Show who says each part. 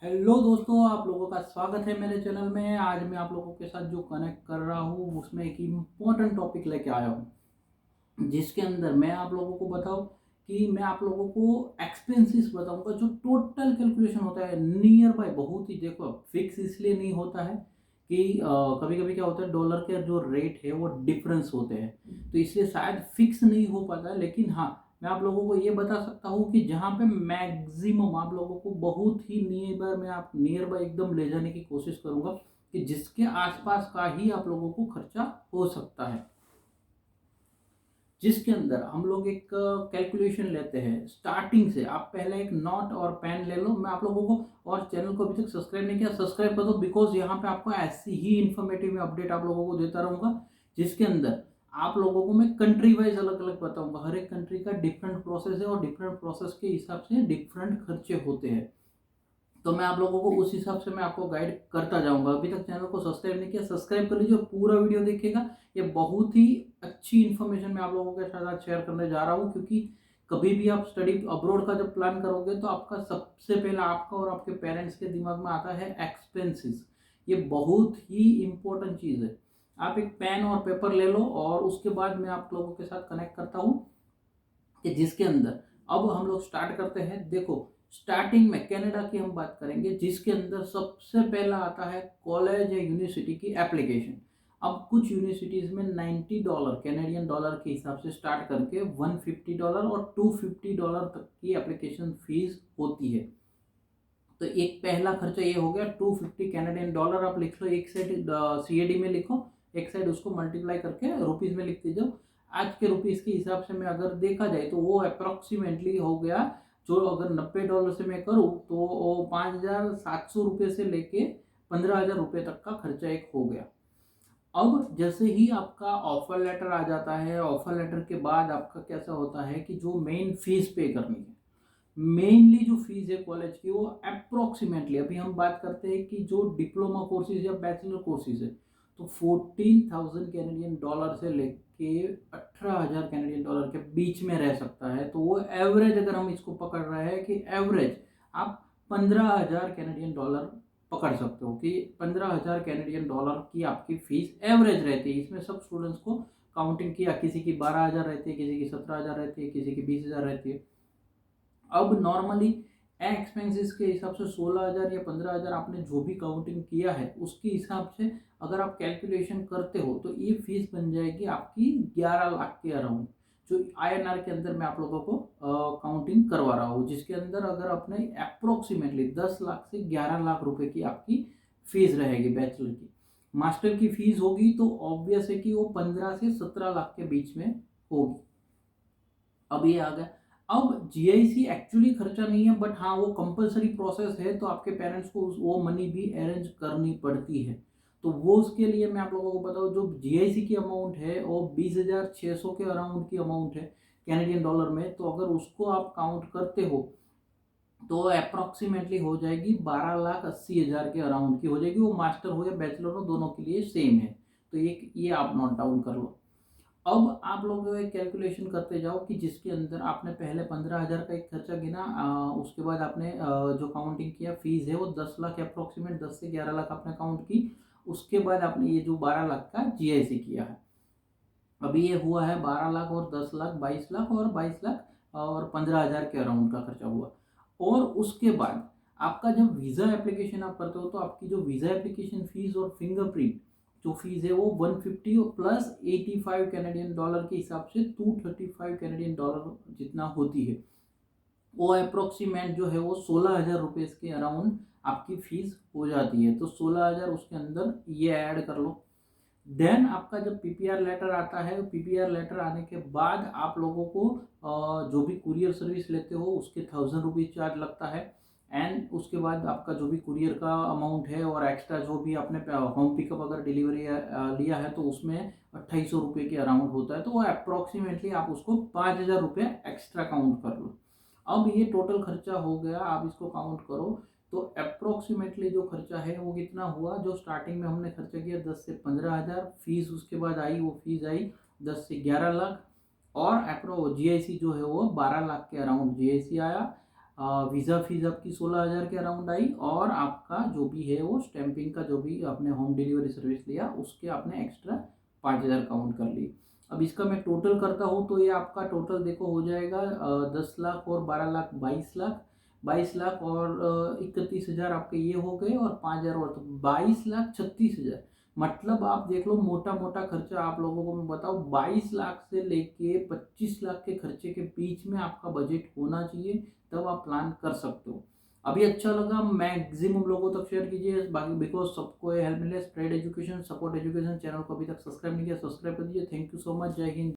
Speaker 1: Hello दोस्तों, आप लोगों का स्वागत है मेरे चैनल में। आज मैं आप लोगों के साथ जो कनेक्ट कर रहा हूँ उसमें एक इम्पोर्टेंट टॉपिक लेके आया हूँ, जिसके अंदर मैं आप लोगों को बताऊँ कि मैं आप लोगों को एक्सपेंसेस बताऊंगा। जो टोटल कैलकुलेशन होता है नियर बाय, बहुत ही देखो फिक्स इसलिए नहीं होता है कि कभी कभी क्या होता है, डॉलर के जो रेट है वो डिफरेंस होते हैं, तो इसलिए शायद फिक्स नहीं हो पाता है। लेकिन हाँ, मैं आप लोगों को ये बता सकता हूँ कि जहाँ पे मैक्सिमम आप लोगों को बहुत ही नियर बाय एकदम ले जाने की कोशिश करूंगा कि जिसके आसपास का ही आप लोगों को खर्चा हो सकता है, जिसके अंदर हम लोग एक कैलकुलेशन लेते हैं स्टार्टिंग से। आप पहले एक नोट और पेन ले लो। मैं आप लोगों को, और चैनल को अभी तक सब्सक्राइब नहीं किया, सब्सक्राइब कर दो, बिकॉज यहाँ पे आपको ऐसी ही इन्फॉर्मेटिव अपडेट आप लोगों को देता रहूंगा, जिसके अंदर आप लोगों को मैं कंट्री वाइज अलग अलग बताऊंगा। हर एक कंट्री का डिफरेंट प्रोसेस है और डिफरेंट प्रोसेस के हिसाब से डिफरेंट खर्चे होते हैं। तो मैं आप लोगों को उस हिसाब से मैं आपको गाइड करता जाऊंगा। अभी तक चैनल को सब्सक्राइब नहीं किया, सब्सक्राइब कर लीजिए, पूरा वीडियो देखिएगा। ये बहुत ही अच्छी इन्फॉर्मेशन मैं आप लोगों के साथ शेयर करने जा रहा हूँ, क्योंकि कभी भी आप स्टडी अब्रॉड का जब प्लान करोगे तो आपका सबसे पहले आपका और आपके पेरेंट्स के दिमाग में आता है एक्सपेंसेस। ये बहुत ही इंपॉर्टेंट चीज़ है। आप एक पेन और पेपर ले लो और उसके बाद मैं आप लोगों के साथ कनेक्ट करता हूँ कि जिसके अंदर अब हम लोग स्टार्ट करते हैं। देखो, स्टार्टिंग में कनाडा की हम बात करेंगे, जिसके अंदर सबसे पहला आता है कॉलेज या यूनिवर्सिटी की एप्लीकेशन। अब कुछ यूनिवर्सिटीज में $90 कैनेडियन डॉलर के हिसाब से स्टार्ट करके $150 और $250 तक की एप्लीकेशन फीस होती है। तो एक पहला खर्चा ये हो गया, $250 आप लिख लो। एक साइड CAD में लिखो, एक साइड उसको मल्टीप्लाई करके रुपीज में लिख दीजिए। आज के रुपीज के हिसाब से मैं अगर देखा जाए तो वो अप्रोक्सीमेटली हो गया, जो अगर $90 से मैं करूँ तो वो $5,700 से लेके $15,000 तक का खर्चा एक हो गया। अब जैसे ही आपका ऑफर लेटर आ जाता है, ऑफर लेटर के बाद आपका कैसा होता है कि जो मेन फीस पे करनी है, मेनली जो फीस है कॉलेज की, वो अप्रोक्सीमेटली अभी हम बात करते हैं कि जो डिप्लोमा कोर्सेज या बैचलर कोर्सेज है, तो 14,000 कैनेडियन डॉलर से लेके 18,000 कैनेडियन डॉलर के बीच में रह सकता है। तो वो एवरेज अगर हम इसको पकड़ रहे हैं कि एवरेज आप 15,000 कैनेडियन डॉलर पकड़ सकते हो कि 15,000 कैनेडियन डॉलर की आपकी फीस एवरेज रहती है। इसमें सब स्टूडेंट्स को काउंटिंग किया, किसी की 12,000 रहती है, किसी की 17,000 रहती है, किसी की 20,000 रहती है। अब नॉर्मली एक्सपेंसेस के हिसाब से 16,000 या 15,000 आपने जो भी काउंटिंग किया है उसके हिसाब से अगर आप कैलकुलेशन करते हो तो ये फीस बन जाएगी आपकी 11 लाख के अराउंड, जो INR के अंदर मैं आप लोगों को काउंटिंग करवा रहा हूँ, जिसके अंदर अगर अपने अप्रोक्सीमेटली 10 लाख से 11 लाख रुपए की आपकी फीस रहेगी बैचलर की। मास्टर की फीस होगी तो ऑब्वियस है कि वो 15 से 17 लाख के बीच में होगी। अब ये आ गया। अब GIC एक्चुअली खर्चा नहीं है, बट हाँ वो कंपलसरी प्रोसेस है, तो आपके पेरेंट्स को वो मनी भी अरेंज करनी पड़ती है। तो वो उसके लिए मैं आप लोगों को बताऊँ, जो GIC की अमाउंट है वो 20,600 के अराउंड की अमाउंट है कैनेडियन डॉलर में। तो अगर उसको आप काउंट करते हो तो अप्रोक्सीमेटली हो जाएगी 12,80,000 के अराउंड की हो जाएगी। वो मास्टर हो या बैचलर हो, दोनों के लिए सेम है। तो ये आप नोट डाउन कर लो। अब आप लोग एक कैलकुलेशन करते जाओ कि जिसके अंदर आपने पहले 15,000 का एक खर्चा गिना, उसके बाद आपने जो काउंटिंग किया फीस है वो 10 लाख अप्रोक्सीमेट 10 से 11 लाख आपने काउंट की। उसके बाद आपने ये जो 12 लाख का GIC किया है, अभी ये हुआ है 12 लाख और 10 लाख 22 लाख, और 22 लाख और 15,000 के अराउंड का खर्चा हुआ। और उसके बाद आपका जब वीज़ा एप्लीकेशन आप करते हो तो आपकी जो वीज़ा एप्लीकेशन फीस और फिंगरप्रिंट जो फीस है वो 150 प्लस 85 कैनेडियन डॉलर के हिसाब से 235 कैनेडियन डॉलर जितना होती है। वो अप्रोक्सीमेट जो है वो 16,000 रुपये के अराउंड आपकी फीस हो जाती है। तो 16,000 उसके अंदर ये ऐड कर लो। देन आपका जब PPR लेटर आता है, PPR लेटर आने के बाद आप लोगों को जो भी कुरियर सर्विस लेते हो उसके ₹1,000 चार्ज लगता है। एंड उसके बाद आपका जो भी कुरियर का अमाउंट है और एक्स्ट्रा जो भी आपने होम पिकअप अगर डिलीवरी लिया है तो उसमें ₹2,800 के अराउंड होता है। तो वो अप्रोक्सीमेटली आप उसको ₹5,000 एक्स्ट्रा काउंट कर लो। अब ये टोटल खर्चा हो गया, आप इसको काउंट करो तो अप्रोक्सीमेटली जो खर्चा है वो कितना हुआ। जो स्टार्टिंग में हमने खर्चा किया 10 से 15,000, फीस उसके बाद आई, वो फीस आई 10 से 11 लाख, और अप्रो GIC जो है वो 12 लाख के अराउंड GIC आया। वीज़ा फीस आपकी 16,000 के अराउंड आई, और आपका जो भी है वो स्टैंपिंग का जो भी आपने होम डिलीवरी सर्विस लिया उसके आपने एक्स्ट्रा 5,000 काउंट कर ली। अब इसका मैं टोटल करता हूँ तो ये आपका टोटल देखो हो जाएगा 10 लाख और 12 लाख 22 लाख, 22 लाख और 31,000 आपके ये हो गए, और 5,000 और, तो 22,36,000। मतलब आप देख लो मोटा मोटा खर्चा आप लोगों को मैं बताऊँ 22 लाख से लेके 25 लाख के खर्चे के बीच में आपका बजट होना चाहिए, तब आप प्लान कर सकते हो। अभी अच्छा लगा मैक्सिमम लोगों तक शेयर कीजिए, बाकी बिकॉज सबको हेल्प मिले। Spread education, support education channel को अभी तक सब्सक्राइब नहीं किया, सब्सक्राइब कर दीजिए। Thank you so much. जय हिंद।